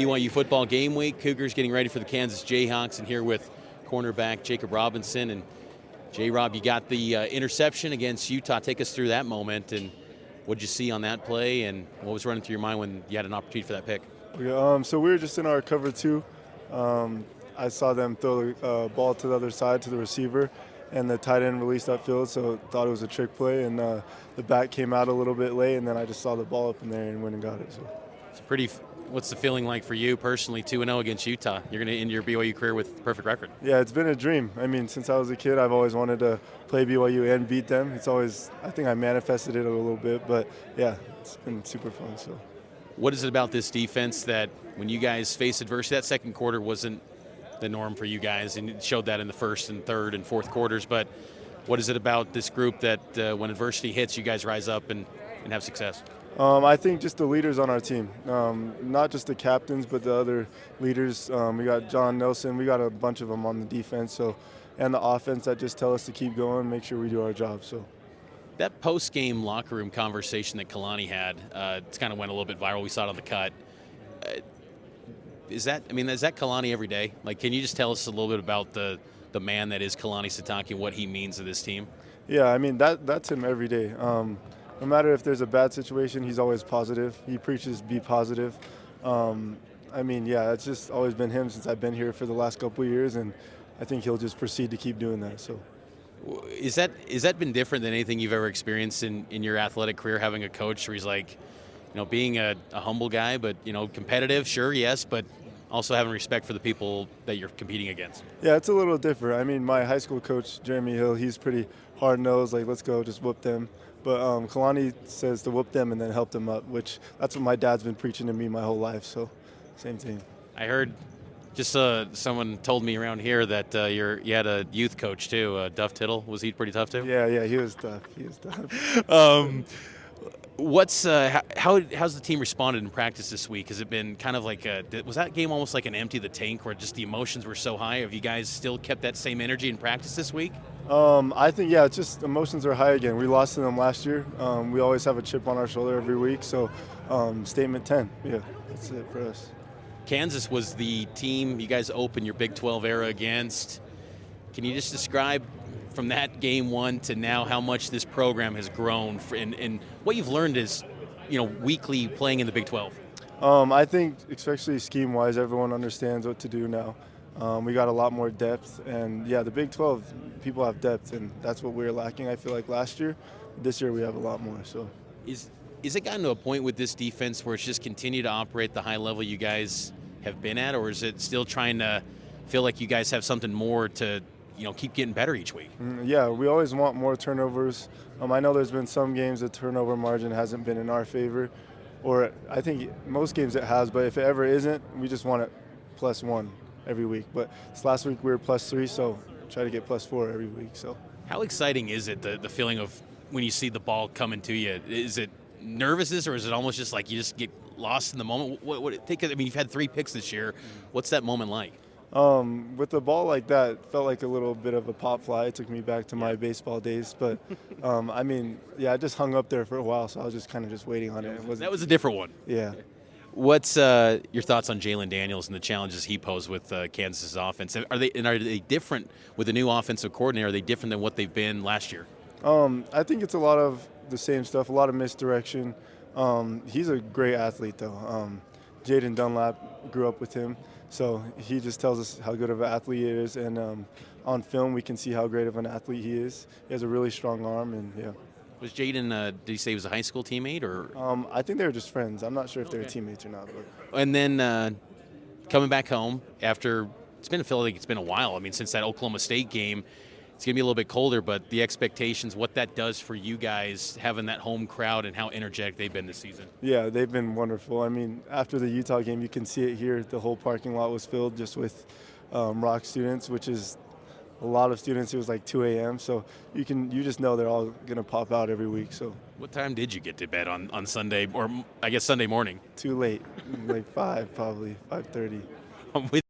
BYU football game week. Cougars getting ready for the Kansas Jayhawks, and here with cornerback Jakob Robinson. And J-Rob, you got the interception against Utah. Take us through that moment, and what did you see on that play, and what was running through your mind when you had an opportunity for that pick? Okay, so we were just in our cover two. I saw them throw the ball to the other side to the receiver, and the tight end released upfield, so thought it was a trick play, and the back came out a little bit late, and then I just saw the ball up in there and went and got it. So It's what's the feeling like for you personally, 2-0 against Utah? You're going to end your BYU career with a perfect record. yeah, it's been a dream. I mean, since I was a kid, I've always wanted to play BYU and beat them. It's always, I think I manifested it a little bit, but yeah, it's been super fun. So What is it about this defense that when you guys face adversity, that second quarter wasn't the norm for you guys, and it showed that in the first and third and fourth quarters, but what is it about this group that when adversity hits, you guys rise up and have success? I think just the leaders on our team, not just the captains, but the other leaders. We got John Nelson. We got a bunch of them on the defense, and the offense that just tell us to keep going, make sure we do our job. So that post-game locker room conversation that Kalani had, it's kind of went a little bit viral. We saw it on the cut. Is that Kalani every day? Like, can you just tell us a little bit about the man that is Kalani Sitake and what he means to this team? Yeah, I mean that's him every day. No matter if there's a bad situation, he's always positive. He preaches be positive. It's just always been him since I've been here for the last couple of years, and I think he'll just proceed to keep doing that. So, is that been different than anything you've ever experienced in your athletic career, having a coach where he's like, being a humble guy, but competitive, sure, yes, but also having respect for the people that you're competing against? Yeah, it's a little different. I mean, my high school coach, Jeremy Hill, he's pretty hard-nosed, like, let's go, just whoop them. But Kalani says to whoop them and then help them up, which that's what my dad's been preaching to me my whole life, so same thing. I heard just someone told me around here that you had a youth coach too, Duff Tittle. Was he pretty tough too? Yeah, he was tough. How's the team responded in practice this week? Has it been kind of like was that game almost like an empty the tank where just the emotions were so high? Have you guys still kept that same energy in practice this week? I think, it's just emotions are high again. We lost to them last year. We always have a chip on our shoulder every week, so statement 10. Yeah, that's it for us. Kansas was the team you guys opened your Big 12 era against. Can you just describe from that game one to now how much this program has grown and what you've learned is, weekly playing in the Big 12? I think especially scheme-wise, everyone understands what to do now. We got a lot more depth, and the Big 12, people have depth, and that's what we were lacking, I feel like, last year. This year we have a lot more. So, Is it gotten to a point with this defense where it's just continue to operate the high level you guys have been at, or is it still trying to feel like you guys have something more to keep getting better each week? Yeah, we always want more turnovers. I know there's been some games the turnover margin hasn't been in our favor, or I think most games it has, but if it ever isn't, we just want it +1 every week. But this last week we were +3, so try to get +4 every week. So, how exciting is it, the feeling of when you see the ball coming to you? Is it nervousness, or is it almost just like you just get lost in the moment? You've had 3 picks this year. What's that moment like? With a ball like that, it felt like a little bit of a pop fly. It took me back to my baseball days. But, I just hung up there for a while, so I was just kind of just waiting on it. That was a different one. Yeah. What's your thoughts on Jalen Daniels and the challenges he posed with Kansas' offense? Are they different with the new offensive coordinator? Are they different than what they've been last year? I think it's a lot of the same stuff, a lot of misdirection. He's a great athlete, though. Jaden Dunlap grew up with him, so he just tells us how good of an athlete he is. And on film, we can see how great of an athlete he is. He has a really strong arm, and yeah. Was Jaden, did he say he was a high school teammate? Or? I think they were just friends. I'm not sure if they were teammates or not. But. And then coming back home after, it's been a while. Since that Oklahoma State game, it's going to be a little bit colder, but the expectations, what that does for you guys, having that home crowd and how energetic they've been this season. Yeah, they've been wonderful. After the Utah game, you can see it here. The whole parking lot was filled just with Rock students, which is a lot of students. It was like 2 a.m., so you just know they're all going to pop out every week. So, what time did you get to bed on Sunday, or I guess Sunday morning? Too late, like 5, probably 5:30. I'm with